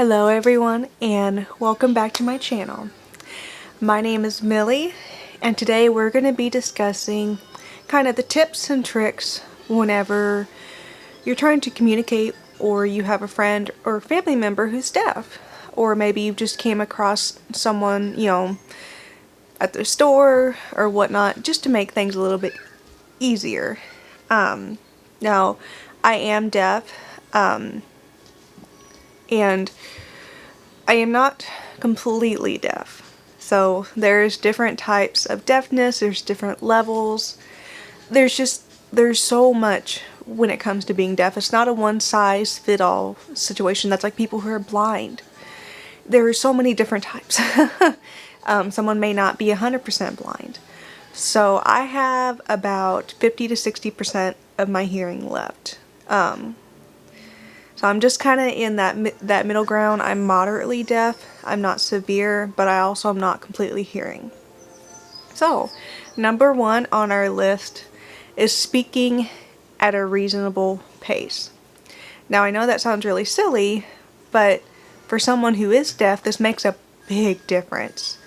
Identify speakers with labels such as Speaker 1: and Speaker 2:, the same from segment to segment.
Speaker 1: Hello everyone and welcome back to my channel. My name is Millie and today we're going to be discussing kind of the tips and tricks whenever you're trying to communicate or you have a friend or family member who's deaf, or maybe you just came across someone, at the store or whatnot, just to make things a little bit easier. Now I am deaf, and I am not completely deaf. So there's different types of deafness, there's different levels. There's so much when it comes to being deaf. It's not a one size fit all situation. That's like people who are blind. There are so many different types. Someone may not be 100% blind. So I have about 50 to 60% of my hearing left. So I'm just kind of in that middle ground. I'm moderately deaf. I'm not severe, but I also am not completely hearing. So, number one on our list is speaking at a reasonable pace. Now I know that sounds really silly, but for someone who is deaf, this makes a big difference.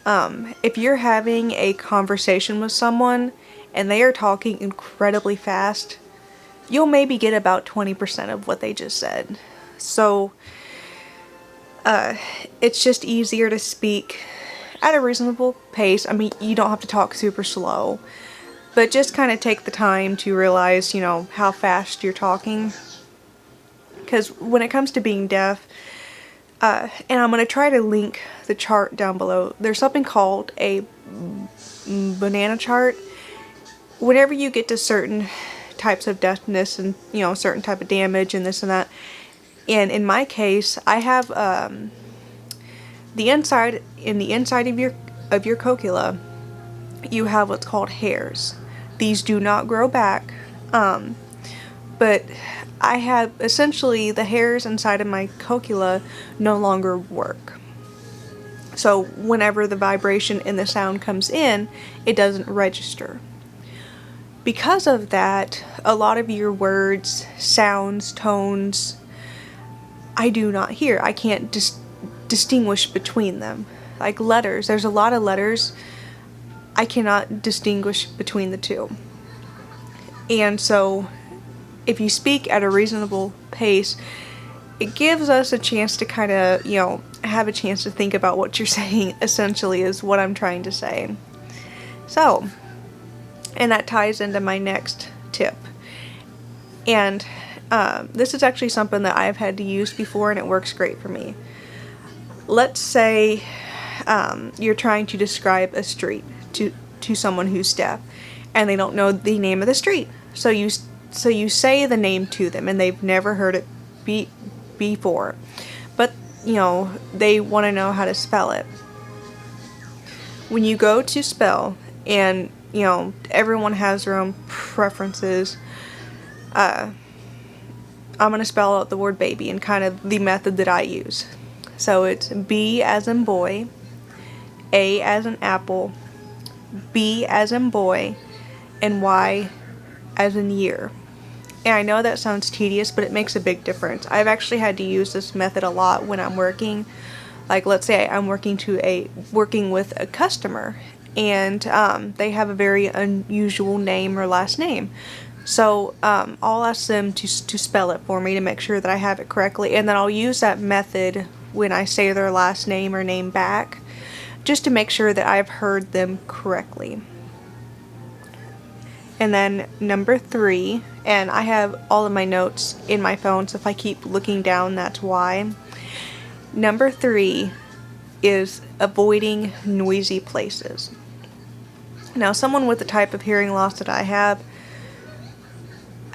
Speaker 1: If you're having a conversation with someone and they are talking incredibly fast, you'll maybe get about 20% of what they just said. So it's just easier to speak at a reasonable pace. I mean, you don't have to talk super slow, but just kind of take the time to realize, how fast you're talking. Because when it comes to being deaf, and I'm going to try to link the chart down below, there's something called a banana chart. Whenever you get to certain types of deafness and certain type of damage and this and that, and in my case I have the inside of your cochlea, you have what's called hairs. These do not grow back, but I have essentially the hairs inside of my cochlea no longer work. So whenever the vibration and the sound comes in, it doesn't register. Because of that, a lot of your words, sounds, tones, I do not hear. I can't distinguish between them. Like letters, there's a lot of letters, I cannot distinguish between the two. And so, if you speak at a reasonable pace, it gives us a chance to kind of, have a chance to think about what you're saying, essentially, is what I'm trying to say. So, and that ties into my next tip. And this is actually something that I've had to use before and it works great for me. Let's say you're trying to describe a street to someone who's deaf and they don't know the name of the street. So you say the name to them and they've never heard it before. But, they want to know how to spell it. When you go to spell, and everyone has their own preferences. I'm going to spell out the word baby in kind of the method that I use. So it's B as in boy, A as in apple, B as in boy, and Y as in year. And I know that sounds tedious, but it makes a big difference. I've actually had to use this method a lot when I'm working. Like, let's say I'm working with a customer, and they have a very unusual name or last name. So I'll ask them to spell it for me to make sure that I have it correctly, and then I'll use that method when I say their last name or name back, just to make sure that I've heard them correctly. And then number 3, and I have all of my notes in my phone, so if I keep looking down, that's why. Number 3 is avoiding noisy places. Now, someone with the type of hearing loss that I have,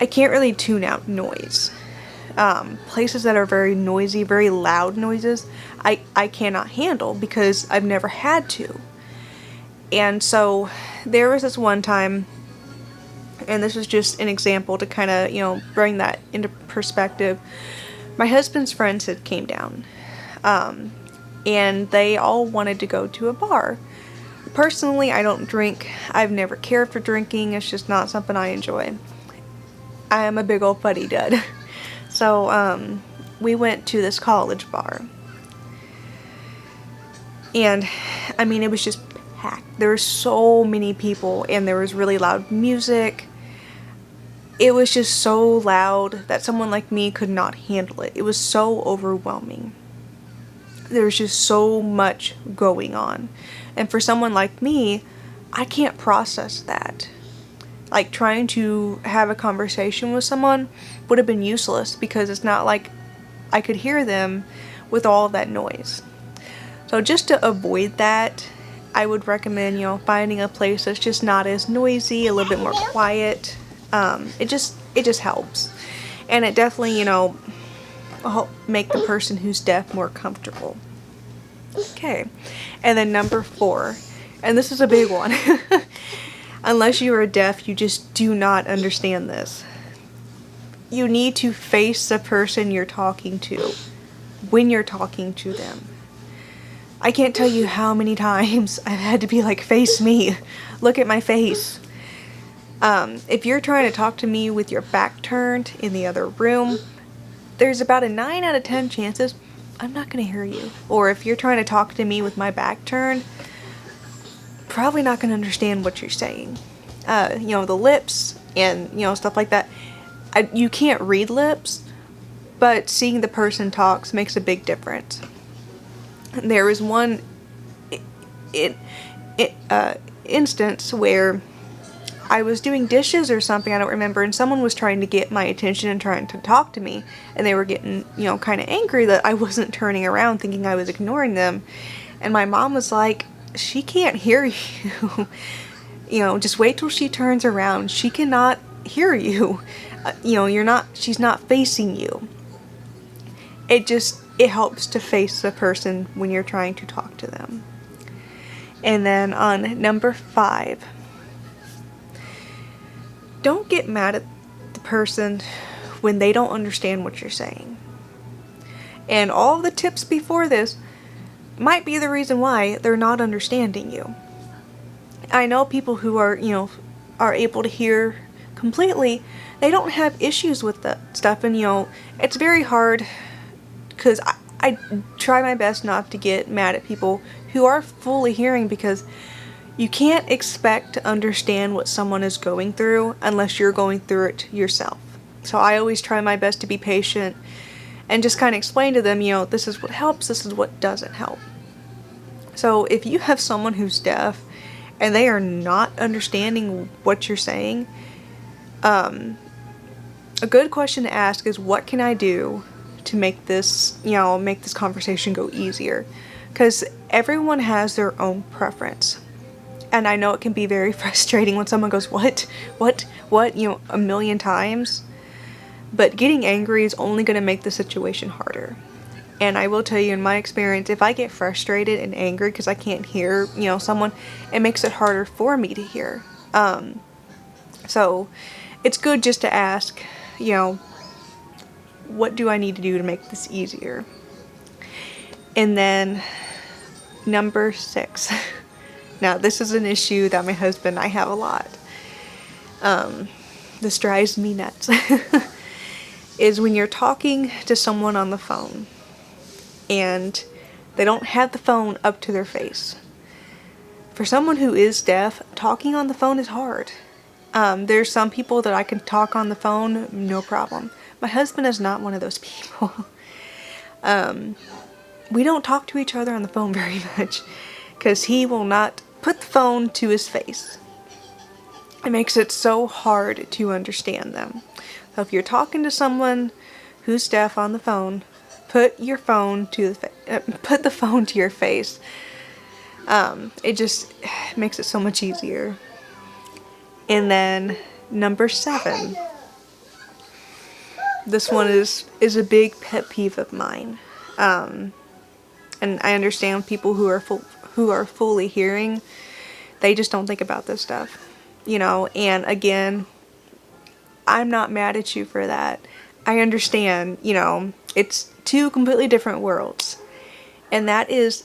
Speaker 1: I can't really tune out noise. Places that are very noisy, very loud noises, I cannot handle because I've never had to. And so there was this one time, and this is just an example to kind of, bring that into perspective. My husband's friends had came down, and they all wanted to go to a bar. Personally, I don't drink. I've never cared for drinking. It's just not something I enjoy. I am a big old fuddy-dud. So, we went to this college bar. And, I mean, it was just packed. There were so many people, and there was really loud music. It was just so loud that someone like me could not handle it. It was so overwhelming. There was just so much going on. And for someone like me, I can't process that. Like, trying to have a conversation with someone would have been useless because it's not like I could hear them with all of that noise. So just to avoid that, I would recommend, finding a place that's just not as noisy, a little bit more quiet. It just helps. And it definitely, will help make the person who's deaf more comfortable. Okay. And then number 4, and this is a big one. Unless you are deaf, you just do not understand this. You need to face the person you're talking to when you're talking to them. I can't tell you how many times I've had to be like, face me, look at my face. If you're trying to talk to me with your back turned in the other room, there's about a 9 out of 10 chances I'm not going to hear you. Or if you're trying to talk to me with my back turned, probably not going to understand what you're saying. The lips and, stuff like that. You can't read lips, but seeing the person talks makes a big difference. There was one instance where I was doing dishes or something, I don't remember, and someone was trying to get my attention and trying to talk to me, and they were getting, kind of angry that I wasn't turning around thinking I was ignoring them. And my mom was like, she can't hear you. Just wait till she turns around. She cannot hear you. She's not facing you. It helps to face the person when you're trying to talk to them. And then on number 5, don't get mad at the person when they don't understand what you're saying. And all the tips before this might be the reason why they're not understanding you. I know people who are, are able to hear completely, they don't have issues with that stuff, and it's very hard because I try my best not to get mad at people who are fully hearing, because you can't expect to understand what someone is going through unless you're going through it yourself. So I always try my best to be patient and just kind of explain to them, this is what helps, this is what doesn't help. So if you have someone who's deaf and they are not understanding what you're saying, a good question to ask is, what can I do to make this, make this conversation go easier? Because everyone has their own preference. And I know it can be very frustrating when someone goes, what, a million times. But getting angry is only going to make the situation harder. And I will tell you, in my experience, if I get frustrated and angry because I can't hear, someone, it makes it harder for me to hear. So it's good just to ask, what do I need to do to make this easier? And then number 6. Now, this is an issue that my husband and I have a lot. This drives me nuts. Is when you're talking to someone on the phone and they don't have the phone up to their face. For someone who is deaf, talking on the phone is hard. There's some people that I can talk on the phone, no problem. My husband is not one of those people. We don't talk to each other on the phone very much because he will not put the phone to his face. It makes it so hard to understand them. So if you're talking to someone who's deaf on the phone, put the phone to your face. It just makes it so much easier. And then number 7. This one is a big pet peeve of mine. And I understand people who are fully hearing, they just don't think about this stuff. And again, I'm not mad at you for that. I understand, it's 2 completely different worlds. And that is,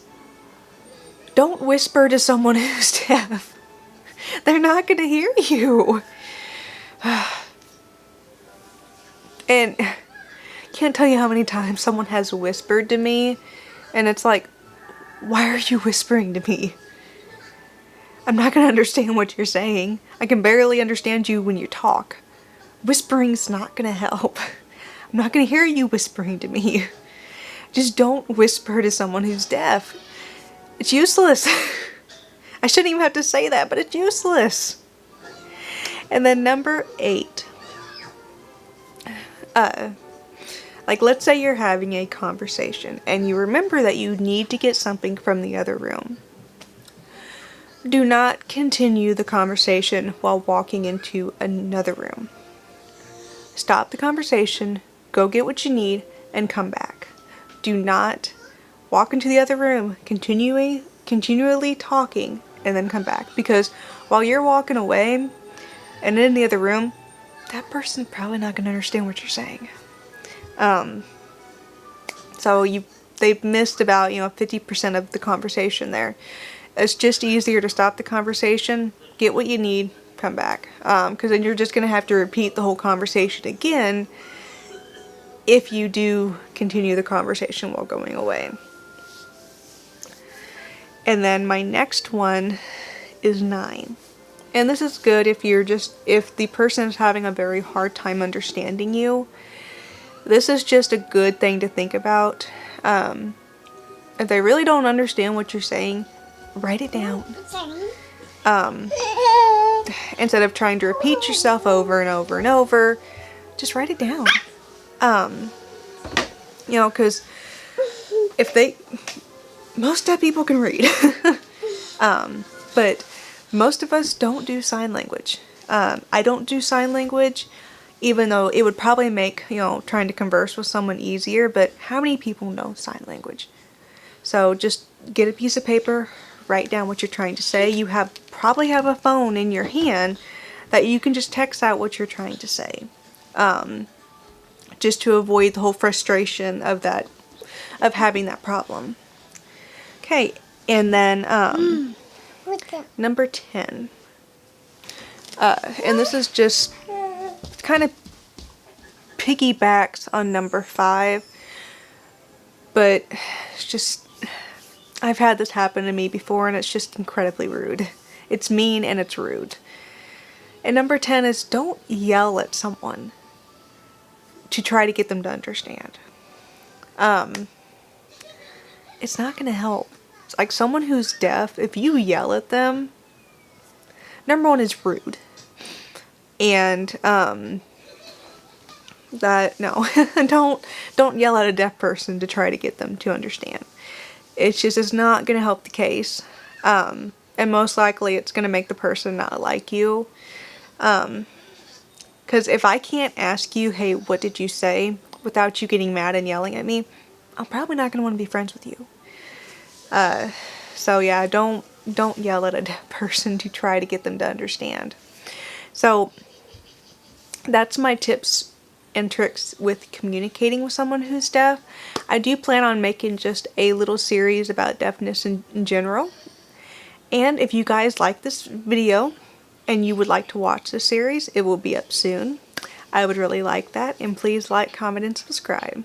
Speaker 1: don't whisper to someone who's deaf. They're not going to hear you. And can't tell you how many times someone has whispered to me, and it's like, why are you whispering to me? I'm not gonna understand what you're saying. I can barely understand you when you talk. Whispering's not gonna help. I'm not gonna hear you whispering to me. Just don't whisper to someone who's deaf. It's useless. I shouldn't even have to say that, but it's useless. And then number 8. Like, let's say you're having a conversation and you remember that you need to get something from the other room. Do not continue the conversation while walking into another room. Stop the conversation, go get what you need, and come back. Do not walk into the other room, continually talking, and then come back. Because while you're walking away and in the other room, that person's probably not going to understand what you're saying. So they've missed about 50% of the conversation there. It's just easier to stop the conversation, get what you need, come back. Because then you're just going to have to repeat the whole conversation again if you do continue the conversation while going away. And then my next one is 9. And this is good if the person is having a very hard time understanding you. This is just a good thing to think about. If they really don't understand what you're saying, write it down. Instead of trying to repeat yourself over and over and over, just write it down. Because most deaf people can read. But most of us don't do sign language. I don't do sign language, even though it would probably make, trying to converse with someone easier, but how many people know sign language? So just get a piece of paper, write down what you're trying to say. You probably have a phone in your hand that you can just text out what you're trying to say. Just to avoid the whole frustration of having that problem. Okay, and then number 10. And this is just kind of piggybacks on number 5, but it's just, I've had this happen to me before and it's just incredibly rude. It's mean and it's rude. And number 10 is, don't yell at someone to try to get them to understand. It's not going to help. It's like someone who's deaf, if you yell at them, number 1 is rude. And don't yell at a deaf person to try to get them to understand. It's not going to help the case. And most likely it's going to make the person not like you. Because if I can't ask you, hey, what did you say, without you getting mad and yelling at me, I'm probably not going to want to be friends with you. So yeah, don't yell at a deaf person to try to get them to understand. So that's my tips and tricks with communicating with someone who's deaf. I do plan on making just a little series about deafness in general. And if you guys like this video and you would like to watch the series, it will be up soon. I would really like that, and please like, comment, and subscribe.